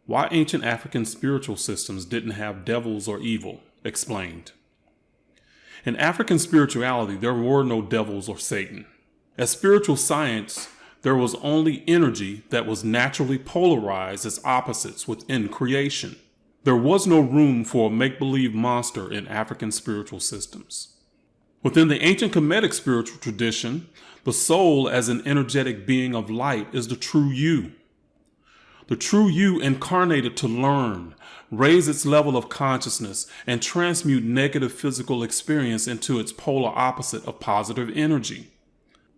Why ancient African spiritual systems didn't have devils or evil, explained. In African spirituality, there were no devils or Satan. As spiritual science, there was only energy that was naturally polarized as opposites within creation. There was no room for a make-believe monster in African spiritual systems. Within the ancient Kemetic spiritual tradition, the soul as an energetic being of light is the true you. The true you incarnated to learn, raise its level of consciousness, and transmute negative physical experience into its polar opposite of positive energy.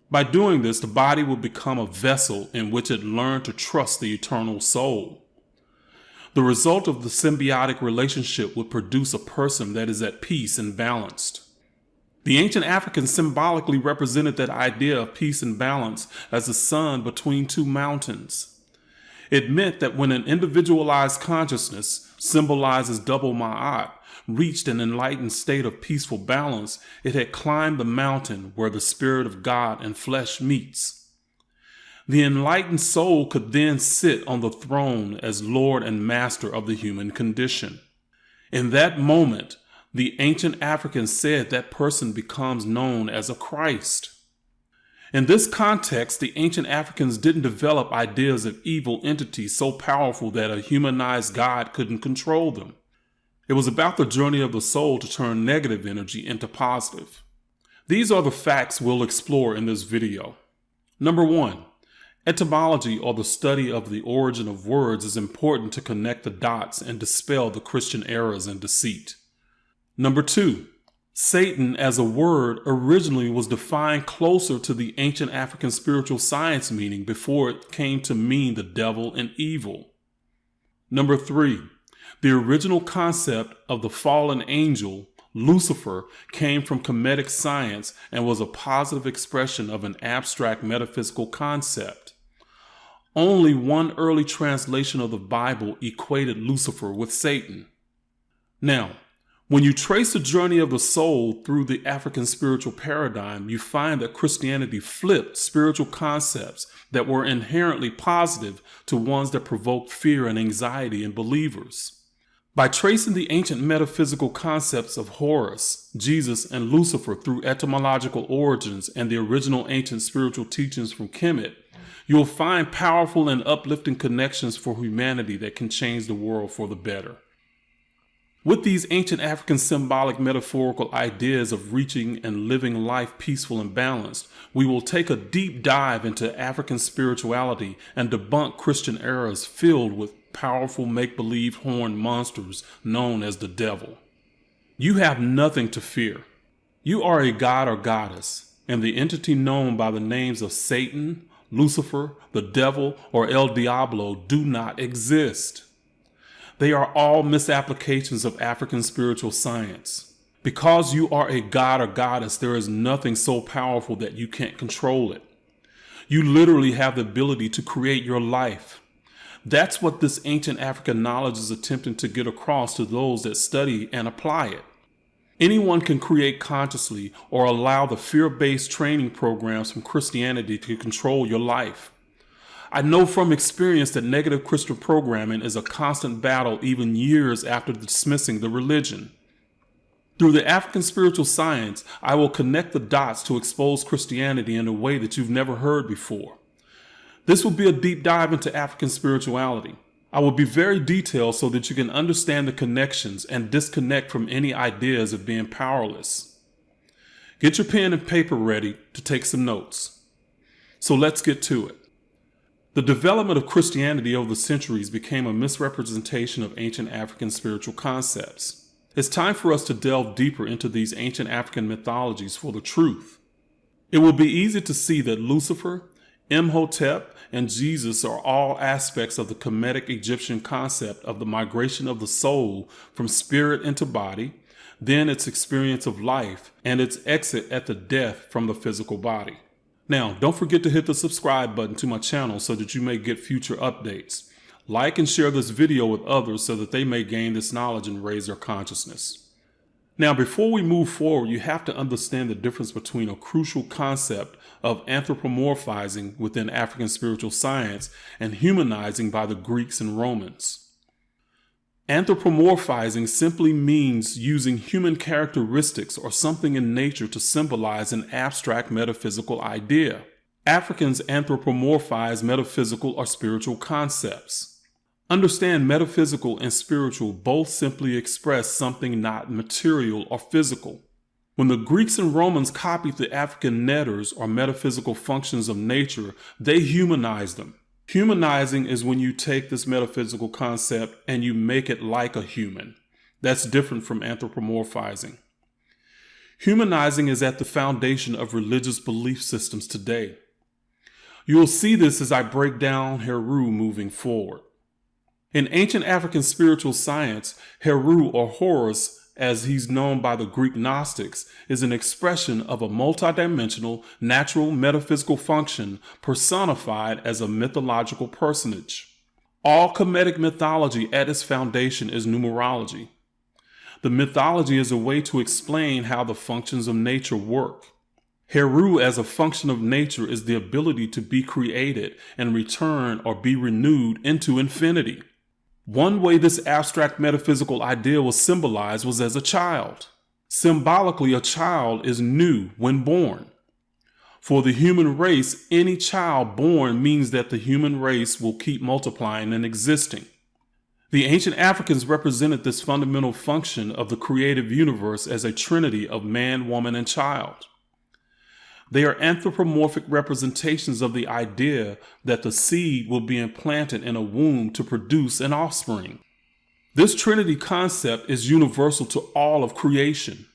By doing this, the body would become a vessel in which it learned to trust the eternal soul. The result of the symbiotic relationship would produce a person that is at peace and balanced. The ancient Africans symbolically represented that idea of peace and balance as the sun between two mountains. It meant that when an individualized consciousness, symbolized as double ma'at, reached an enlightened state of peaceful balance, it had climbed the mountain where the spirit of God and flesh meets. The enlightened soul could then sit on the throne as Lord and Master of the human condition. In that moment, the ancient Africans said that person becomes known as a Christ. In this context, the ancient Africans didn't develop ideas of evil entities so powerful that a humanized God couldn't control them. It was about the journey of the soul to turn negative energy into positive. These are the facts we'll explore in this video. Number 1, etymology, or the study of the origin of words, is important to connect the dots and dispel the Christian errors and deceit. Number 2, Satan as a word originally was defined closer to the ancient African spiritual science meaning before it came to mean the devil and evil. Number 3, the original concept of the fallen angel, Lucifer, came from Kemetic science and was a positive expression of an abstract metaphysical concept. Only one early translation of the Bible equated Lucifer with Satan. Now, when you trace the journey of the soul through the African spiritual paradigm, you find that Christianity flipped spiritual concepts that were inherently positive to ones that provoked fear and anxiety in believers. By tracing the ancient metaphysical concepts of Horus, Jesus, and Lucifer through etymological origins and the original ancient spiritual teachings from Kemet, you'll find powerful and uplifting connections for humanity that can change the world for the better. With these ancient African symbolic metaphorical ideas of reaching and living life peaceful and balanced, we will take a deep dive into African spirituality and debunk Christian errors filled with powerful make-believe horned monsters known as the devil. You have nothing to fear. You are a god or goddess, and the entity known by the names of Satan, Lucifer, the devil, or El Diablo do not exist. They are all misapplications of African spiritual science. Because you are a god or goddess, there is nothing so powerful that you can't control it. You literally have the ability to create your life. That's what this ancient African knowledge is attempting to get across to those that study and apply it. Anyone can create consciously or allow the fear-based training programs from Christianity to control your life. I know from experience that negative Christian programming is a constant battle even years after dismissing the religion. Through the African spiritual science, I will connect the dots to expose Christianity in a way that you've never heard before. This will be a deep dive into African spirituality. I will be very detailed so that you can understand the connections and disconnect from any ideas of being powerless. Get your pen and paper ready to take some notes. So let's get to it. The development of Christianity over the centuries became a misrepresentation of ancient African spiritual concepts. It's time for us to delve deeper into these ancient African mythologies for the truth. It will be easy to see that Lucifer, Imhotep, and Jesus are all aspects of the Kemetic Egyptian concept of the migration of the soul from spirit into body, then its experience of life, and its exit at the death from the physical body. Now, don't forget to hit the subscribe button to my channel so that you may get future updates. Like and share this video with others so that they may gain this knowledge and raise their consciousness. Now, before we move forward, you have to understand the difference between a crucial concept of anthropomorphizing within African spiritual science and humanizing by the Greeks and Romans. Anthropomorphizing simply means using human characteristics or something in nature to symbolize an abstract metaphysical idea. Africans anthropomorphize metaphysical or spiritual concepts. Understand metaphysical and spiritual both simply express something not material or physical. When the Greeks and Romans copied the African netters or metaphysical functions of nature, they humanized them. Humanizing is when you take this metaphysical concept and you make it like a human. That's different from anthropomorphizing. Humanizing is at the foundation of religious belief systems today. You'll see this as I break down Heru moving forward. In ancient African spiritual science, Heru or Horus, as he's known by the Greek Gnostics, is an expression of a multidimensional, natural metaphysical function personified as a mythological personage. All Kemetic mythology at its foundation is numerology. The mythology is a way to explain how the functions of nature work. Heru as a function of nature is the ability to be created and return or be renewed into infinity. One way this abstract metaphysical idea was symbolized was as a child. Symbolically, a child is new when born. For the human race, any child born means that the human race will keep multiplying and existing. The ancient Africans represented this fundamental function of the creative universe as a trinity of man, woman, and child. They are anthropomorphic representations of the idea that the seed will be implanted in a womb to produce an offspring. This Trinity concept is universal to all of creation.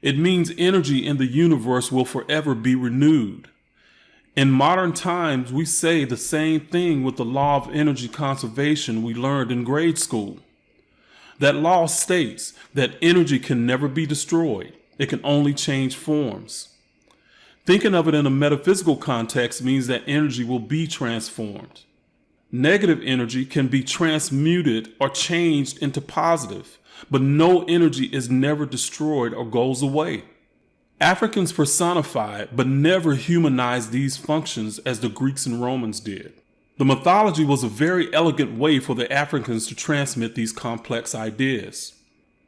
It means energy in the universe will forever be renewed. In modern times, we say the same thing with the law of energy conservation we learned in grade school. That law states that energy can never be destroyed. It can only change forms. Thinking of it in a metaphysical context means that energy will be transformed. Negative energy can be transmuted or changed into positive, but no energy is never destroyed or goes away. Africans personified but never humanized these functions as the Greeks and Romans did. The mythology was a very elegant way for the Africans to transmit these complex ideas.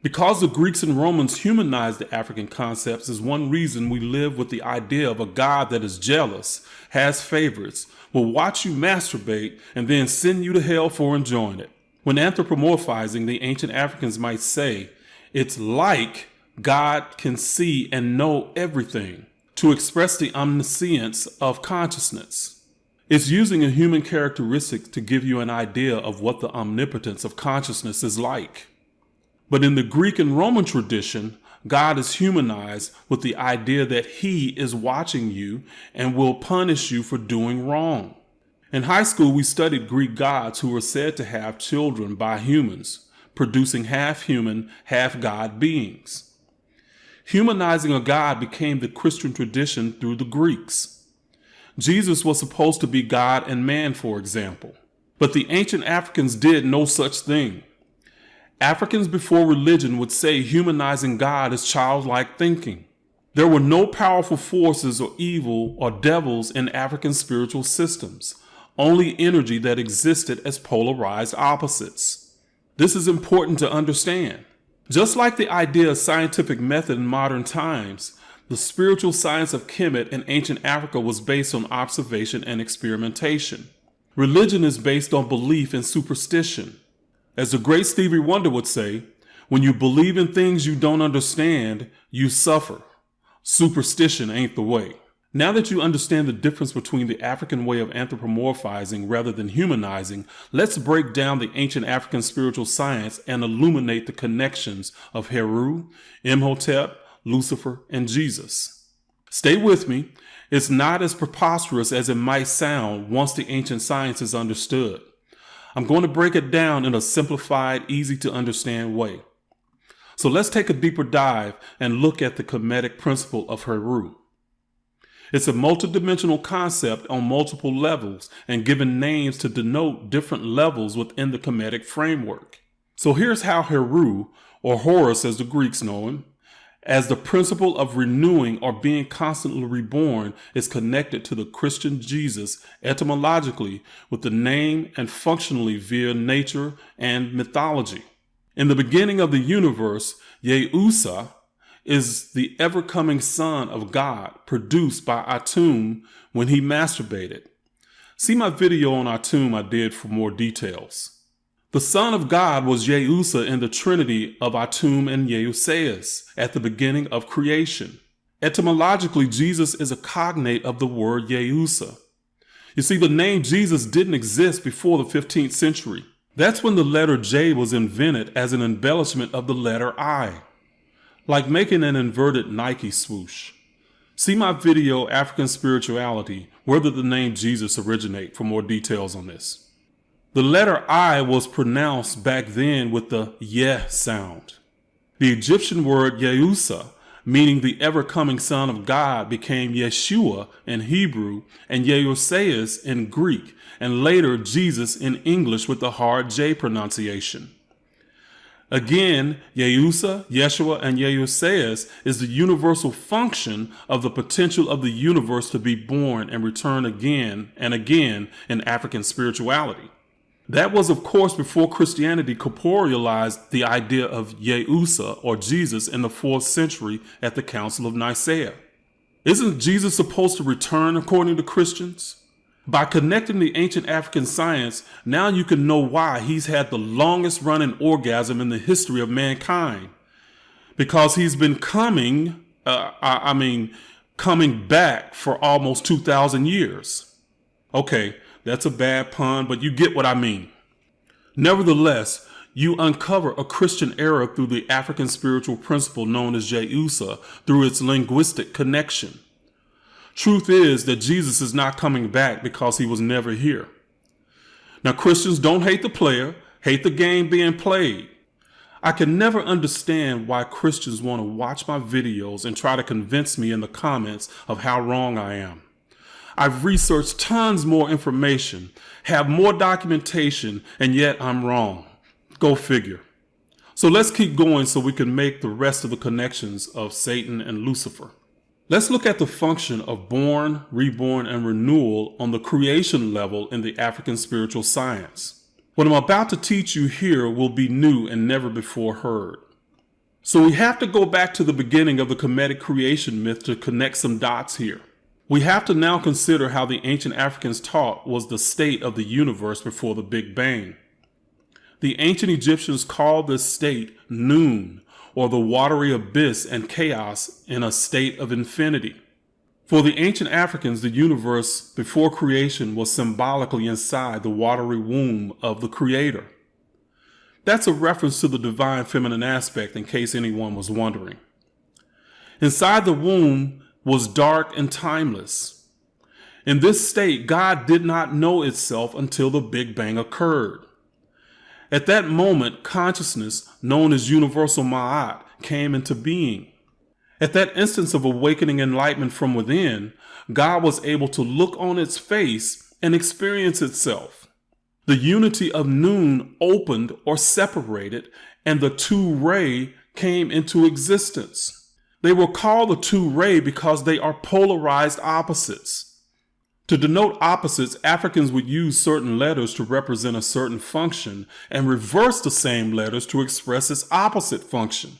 Because the Greeks and Romans humanized the African concepts is one reason we live with the idea of a God that is jealous, has favorites, will watch you masturbate, and then send you to hell for enjoying it. When anthropomorphizing, the ancient Africans might say, it's like God can see and know everything, to express the omniscience of consciousness. It's using a human characteristic to give you an idea of what the omnipotence of consciousness is like. But in the Greek and Roman tradition, God is humanized with the idea that he is watching you and will punish you for doing wrong. In high school, we studied Greek gods who were said to have children by humans, producing half human, half god beings. Humanizing a god became the Christian tradition through the Greeks. Jesus was supposed to be God and man, for example, but the ancient Africans did no such thing. Africans before religion would say humanizing God is childlike thinking. There were no powerful forces or evil or devils in African spiritual systems, only energy that existed as polarized opposites. This is important to understand. Just like the idea of scientific method in modern times, the spiritual science of Kemet in ancient Africa was based on observation and experimentation. Religion is based on belief and superstition. As the great Stevie Wonder would say, when you believe in things you don't understand, you suffer. Superstition ain't the way. Now that you understand the difference between the African way of anthropomorphizing rather than humanizing, let's break down the ancient African spiritual science and illuminate the connections of Heru, Imhotep, Lucifer, and Jesus. Stay with me. It's not as preposterous as it might sound once the ancient science is understood. I'm going to break it down in a simplified, easy to understand way. So let's take a deeper dive and look at the Kemetic principle of Heru. It's a multidimensional concept on multiple levels and given names to denote different levels within the Kemetic framework. So here's how Heru, or Horus as the Greeks know him, as the principle of renewing or being constantly reborn is connected to the Christian Jesus etymologically with the name and functionally via nature and mythology. In the beginning of the universe, Yeusa is the ever-coming son of God produced by Atum when he masturbated. See my video on Atum I did for more details. The Son of God was Yeusa in the trinity of Atum and Yeuseus at the beginning of creation. Etymologically, Jesus is a cognate of the word Yeusa. You see, the name Jesus didn't exist before the 15th century. That's when the letter J was invented as an embellishment of the letter I, like making an inverted Nike swoosh. See my video, African Spirituality, where did the name Jesus originate, for more details on this. The letter I was pronounced back then with the Ye sound. The Egyptian word Yeusa, meaning the ever-coming Son of God, became Yeshua in Hebrew and Yeuseus in Greek, and later Jesus in English with the hard J pronunciation. Again, Yeusa, Yeshua, and Yeuseus is the universal function of the potential of the universe to be born and return again and again in African spirituality. That was, of course, before Christianity corporealized the idea of Yeusa or Jesus in the 4th century at the Council of Nicaea. Isn't Jesus supposed to return according to Christians? By connecting the ancient African science, now you can know why he's had the longest running orgasm in the history of mankind. Because he's been coming back for almost 2,000 years. Okay, that's a bad pun, but you get what I mean. Nevertheless, you uncover a Christian era through the African spiritual principle known as Yeusa through its linguistic connection. Truth is that Jesus is not coming back because he was never here. Now, Christians, don't hate the player, hate the game being played. I can never understand why Christians want to watch my videos and try to convince me in the comments of how wrong I am. I've researched tons more information, have more documentation, and yet I'm wrong. Go figure. So let's keep going so we can make the rest of the connections of Satan and Lucifer. Let's look at the function of born, reborn, and renewal on the creation level in the African spiritual science. What I'm about to teach you here will be new and never before heard. So we have to go back to the beginning of the Kemetic creation myth to connect some dots here. We have to now consider how the ancient Africans taught was the state of the universe before the Big Bang. The ancient Egyptians called this state noon, or the watery abyss and chaos in a state of infinity. For the ancient Africans, the universe before creation was symbolically inside the watery womb of the Creator. That's a reference to the divine feminine aspect, in case anyone was wondering. Inside the womb was dark and timeless. In this state, God did not know itself until the Big Bang occurred. At that moment, consciousness, known as universal Ma'at, came into being. At that instance of awakening enlightenment from within, God was able to look on its face and experience itself. The unity of noon opened or separated, and the two-ray came into existence. They were called the two-ray because they are polarized opposites. To denote opposites, Africans would use certain letters to represent a certain function and reverse the same letters to express its opposite function.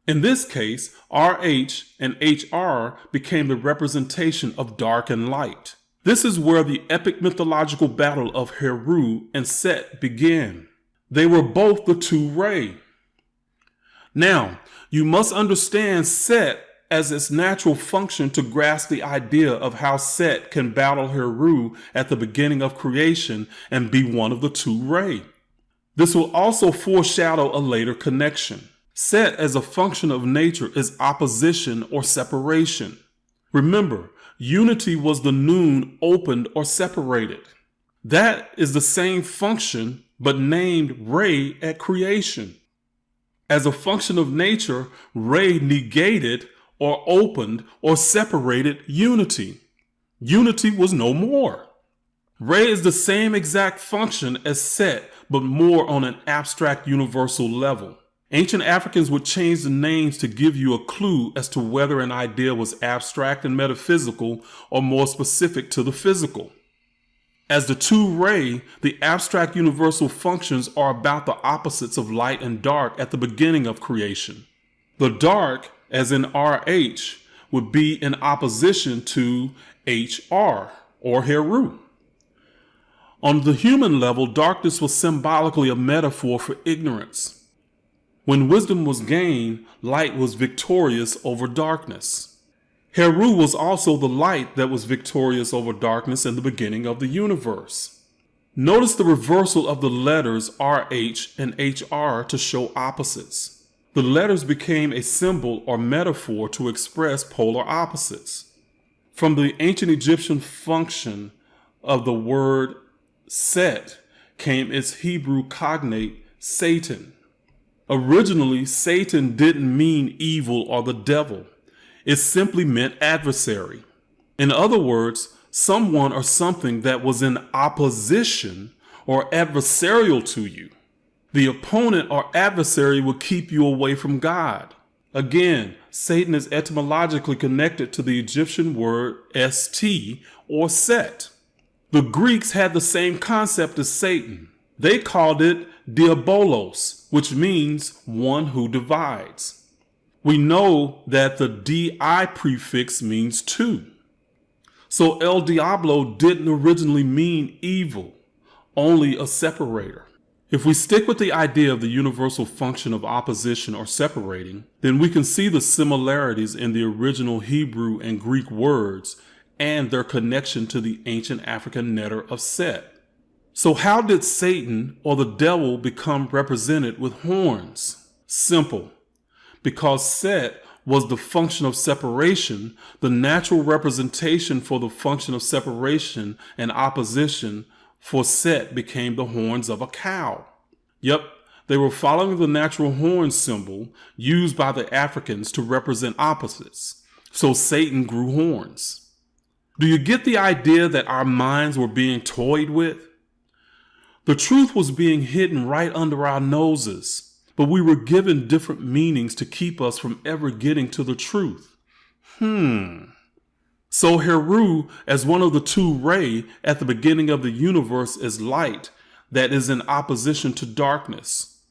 In this case, RH and HR became the representation of dark and light. This is where the epic mythological battle of Heru and Set began. They were both the two-ray. Now, you must understand Set as its natural function to grasp the idea of how Set can battle Heru at the beginning of creation and be one of the two-ray. This will also foreshadow a later connection. Set as a function of nature is opposition or separation. Remember, unity was the noon opened or separated. That is the same function but named Ray at creation. As a function of nature, Ray negated or opened or separated unity. Unity was no more. Ray is the same exact function as Set, but more on an abstract universal level. Ancient Africans would change the names to give you a clue as to whether an idea was abstract and metaphysical or more specific to the physical. As the two-ray, the abstract universal functions are about the opposites of light and dark at the beginning of creation. The dark, as in RH, would be in opposition to HR, or Heru. On the human level, darkness was symbolically a metaphor for ignorance. When wisdom was gained, light was victorious over darkness. Heru was also the light that was victorious over darkness in the beginning of the universe. Notice the reversal of the letters RH and HR to show opposites. The letters became a symbol or metaphor to express polar opposites. From the ancient Egyptian function of the word Set came its Hebrew cognate Satan. Originally, Satan didn't mean evil or the devil. It simply meant adversary. In other words, someone or something that was in opposition or adversarial to you. The opponent or adversary will keep you away from God. Again, Satan is etymologically connected to the Egyptian word St or Set. The Greeks had the same concept as Satan. They called it diabolos, which means one who divides. We know that the di prefix means two. So El Diablo didn't originally mean evil, only a separator. If we stick with the idea of the universal function of opposition or separating, then we can see the similarities in the original Hebrew and Greek words and their connection to the ancient African letter of Set. So how did Satan or the devil become represented with horns? Simple. Because Set was the function of separation, the natural representation for the function of separation and opposition for Set became the horns of a cow. Yep, they were following the natural horn symbol used by the Africans to represent opposites. So Satan grew horns. Do you get the idea that our minds were being toyed with? The truth was being hidden right under our noses, but we were given different meanings to keep us from ever getting to the truth. So Heru, as one of the two ray at the beginning of the universe, is light that is in opposition to darkness.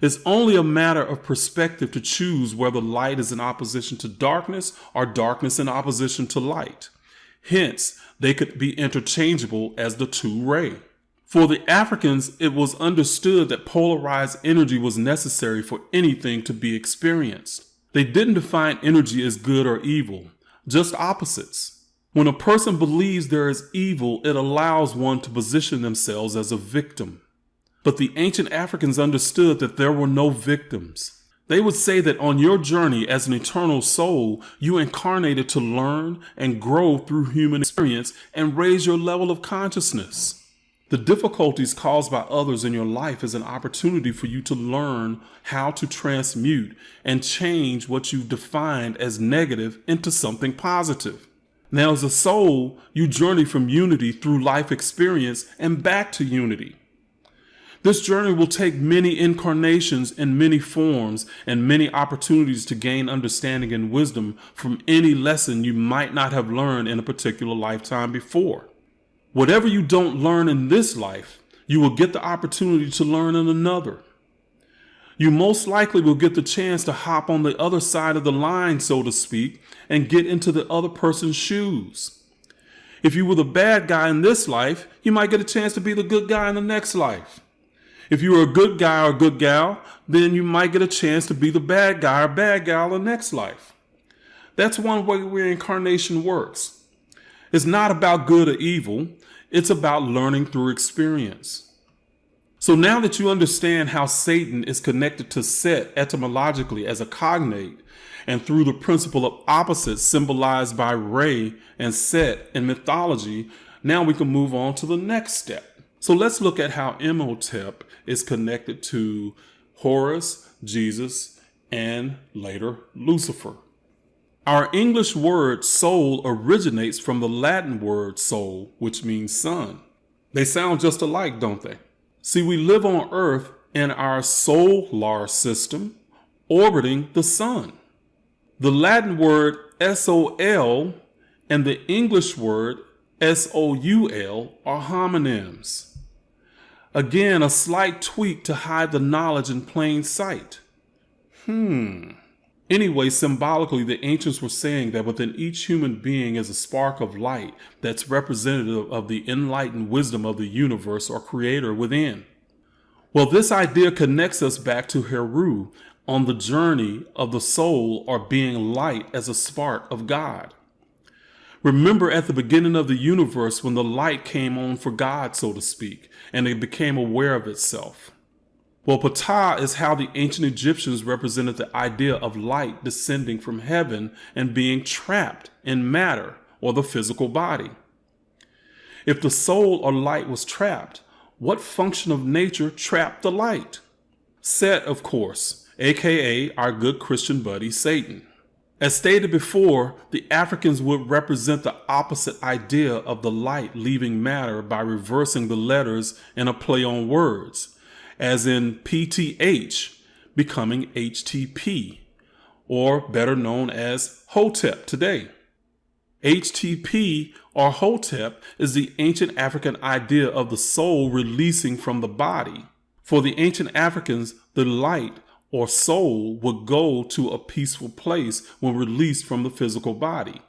It's only a matter of perspective to choose whether light is in opposition to darkness or darkness in opposition to light. Hence, they could be interchangeable as the two ray. For the Africans, it was understood that polarized energy was necessary for anything to be experienced. They didn't define energy as good or evil, just opposites. When a person believes there is evil, it allows one to position themselves as a victim. But the ancient Africans understood that there were no victims. They would say that on your journey as an eternal soul, you incarnated to learn and grow through human experience and raise your level of consciousness. The difficulties caused by others in your life is an opportunity for you to learn how to transmute and change what you've defined as negative into something positive. Now, as a soul, you journey from unity through life experience and back to unity. This journey will take many incarnations in many forms and many opportunities to gain understanding and wisdom from any lesson you might not have learned in a particular lifetime before. Whatever you don't learn in this life, you will get the opportunity to learn in another. You most likely will get the chance to hop on the other side of the line, so to speak, and get into the other person's shoes. If you were the bad guy in this life, you might get a chance to be the good guy in the next life. If you were a good guy or good gal, then you might get a chance to be the bad guy or bad gal in the next life. That's one way reincarnation works. It's not about good or evil. It's about learning through experience. So now that you understand how Satan is connected to Set etymologically as a cognate, and through the principle of opposites symbolized by Re and Set in mythology, now we can move on to the next step. So let's look at how Imhotep is connected to Horus, Jesus, and later Lucifer. Our English word soul originates from the Latin word sol, which means sun. They sound just alike, don't they? See, we live on Earth in our solar system, orbiting the sun. The Latin word sol and the English word SOUL are homonyms. Again, a slight tweak to hide the knowledge in plain sight. Anyway, symbolically, the ancients were saying that within each human being is a spark of light that's representative of the enlightened wisdom of the universe or creator within. Well, this idea connects us back to Horus on the journey of the soul or being light as a spark of God. Remember at the beginning of the universe when the light came on for God, so to speak, and it became aware of itself. Well, Ptah is how the ancient Egyptians represented the idea of light descending from heaven and being trapped in matter or the physical body. If the soul or light was trapped, what function of nature trapped the light? Set, of course, aka our good Christian buddy Satan. As stated before, the Africans would represent the opposite idea of the light leaving matter by reversing the letters in a play on words, as in PTH becoming HTP, or better known as Hotep today. HTP or Hotep is the ancient African idea of the soul releasing from the body. For the ancient Africans, the light or soul would go to a peaceful place when released from the physical body.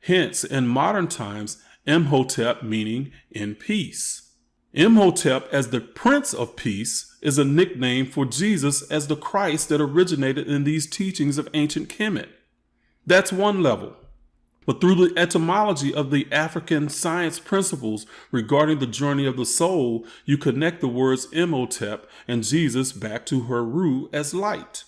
Hence, in modern times, Imhotep meaning in peace. Imhotep as the Prince of Peace is a nickname for Jesus as the Christ that originated in these teachings of ancient Kemet. That's one level. But through the etymology of the African science principles regarding the journey of the soul, you connect the words Imhotep and Jesus back to Horus as light.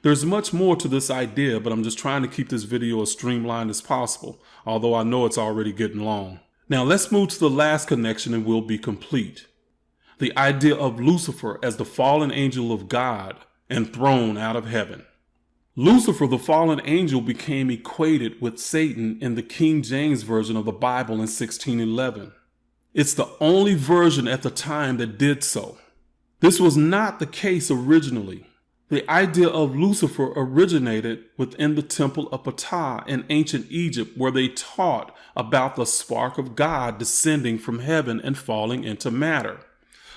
There's much more to this idea, but I'm just trying to keep this video as streamlined as possible, although I know it's already getting long. Now let's move to the last connection and we'll be complete. The idea of Lucifer as the fallen angel of God and thrown out of heaven. Lucifer, the fallen angel, became equated with Satan in the King James Version of the Bible in 1611. It's the only version at the time that did so. This was not the case originally. The idea of Lucifer originated within the temple of Ptah in ancient Egypt, where they taught about the spark of God descending from heaven and falling into matter.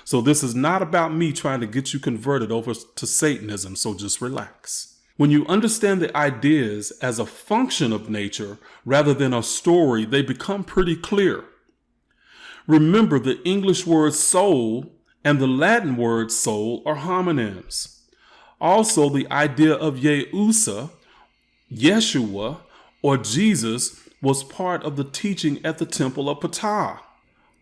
So this is not about me trying to get you converted over to Satanism, so just relax. When you understand the ideas as a function of nature rather than a story, they become pretty clear. Remember, the English word soul and the Latin word soul are homonyms. Also, the idea of Yehusa, Yeshua, or Jesus was part of the teaching at the temple of Ptah.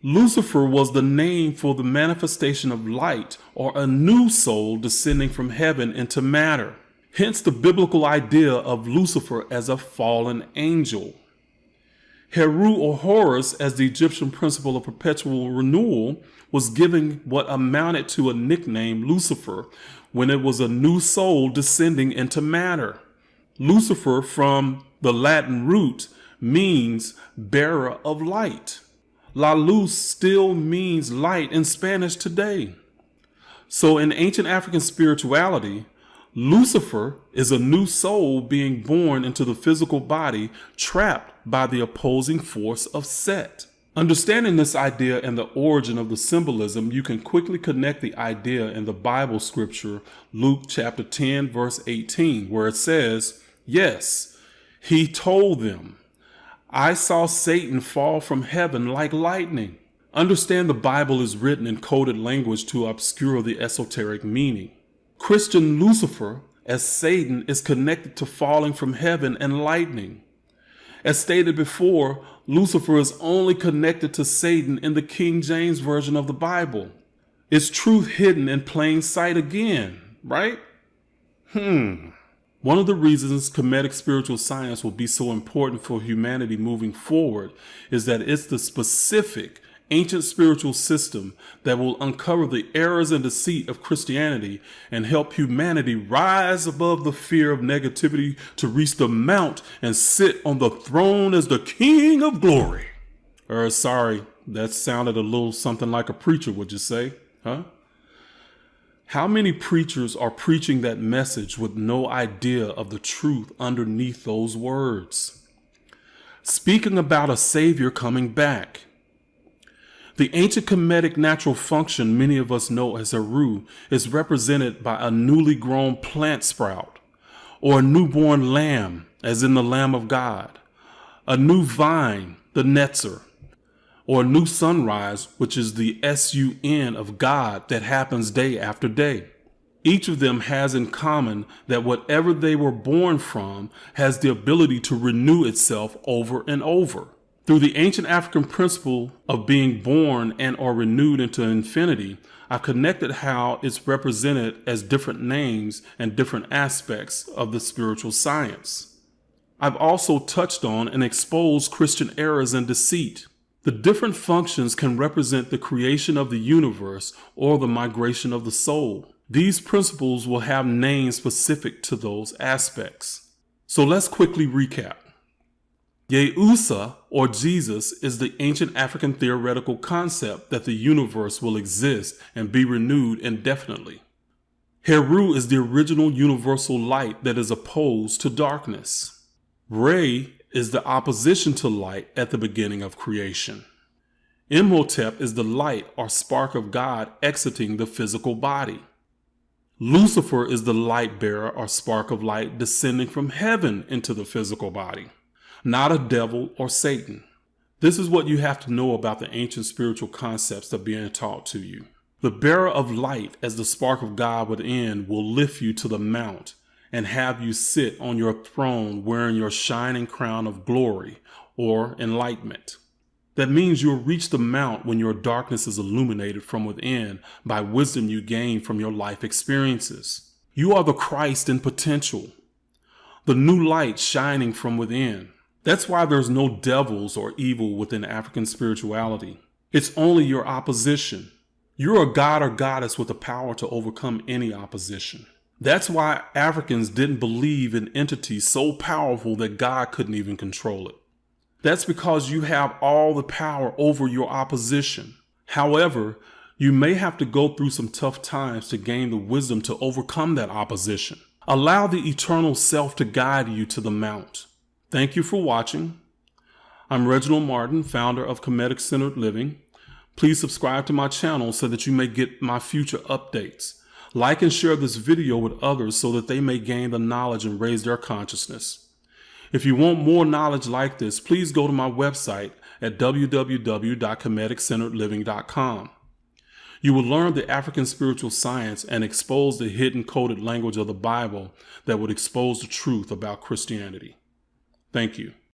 Lucifer was the name for the manifestation of light or a new soul descending from heaven into matter. Hence the biblical idea of Lucifer as a fallen angel. Horus or Horus, as the Egyptian principle of perpetual renewal, was given what amounted to a nickname Lucifer when it was a new soul descending into matter. Lucifer, from the Latin root, means bearer of light. La luz still means light in Spanish today. So in ancient African spirituality, Lucifer is a new soul being born into the physical body, trapped by the opposing force of Set. Understanding this idea and the origin of the symbolism, you can quickly connect the idea in the Bible scripture, Luke chapter 10, verse 18, where it says, "Yes, he told them, I saw Satan fall from heaven like lightning." Understand the Bible is written in coded language to obscure the esoteric meaning. Christian Lucifer, as Satan, is connected to falling from heaven and lightning. As stated before, Lucifer is only connected to Satan in the King James Version of the Bible. Is truth hidden in plain sight again, right? One of the reasons Kemetic spiritual science will be so important for humanity moving forward is that it's the specific ancient spiritual system that will uncover the errors and deceit of Christianity and help humanity rise above the fear of negativity to reach the mount and sit on the throne as the King of Glory. Sorry, that sounded a little something like a preacher, would you say? Huh? How many preachers are preaching that message with no idea of the truth underneath those words? speaking about a savior coming back. The ancient Kemetic natural function many of us know as Horus is represented by a newly grown plant sprout, or a newborn lamb, as in the Lamb of God, a new vine, the Netzer, or a new sunrise, which is the sun of God that happens day after day. Each of them has in common that whatever they were born from has the ability to renew itself over and over. Through the ancient African principle of being born and or renewed into infinity, I've connected how it's represented as different names and different aspects of the spiritual science. I've also touched on and exposed Christian errors and deceit. The different functions can represent the creation of the universe or the migration of the soul. These principles will have names specific to those aspects. So let's quickly recap. Yehusa, or Jesus, is the ancient African theoretical concept that the universe will exist and be renewed indefinitely. Heru is the original universal light that is opposed to darkness. Re is the opposition to light at the beginning of creation. Imhotep is the light or spark of God exiting the physical body. Lucifer is the light bearer or spark of light descending from heaven into the physical body, not a devil or Satan. This is what you have to know about the ancient spiritual concepts that are being taught to you. The bearer of light as the spark of God within will lift you to the mount and have you sit on your throne wearing your shining crown of glory or enlightenment. That means you'll reach the mount when your darkness is illuminated from within by wisdom you gain from your life experiences. You are the Christ in potential, the new light shining from within. That's why there's no devils or evil within African spirituality. It's only your opposition. You're a god or goddess with the power to overcome any opposition. That's why Africans didn't believe in entities so powerful that God couldn't even control it. That's because you have all the power over your opposition. However, you may have to go through some tough times to gain the wisdom to overcome that opposition. Allow the eternal self to guide you to the mount. Thank you for watching. I'm Reginald Martin, founder of Kemetic Centered Living. Please subscribe to my channel so that you may get my future updates. Like and share this video with others so that they may gain the knowledge and raise their consciousness. If you want more knowledge like this, please go to my website at www.kemeticcenteredliving.com. You will learn the African spiritual science and expose the hidden coded language of the Bible that would expose the truth about Christianity. Thank you.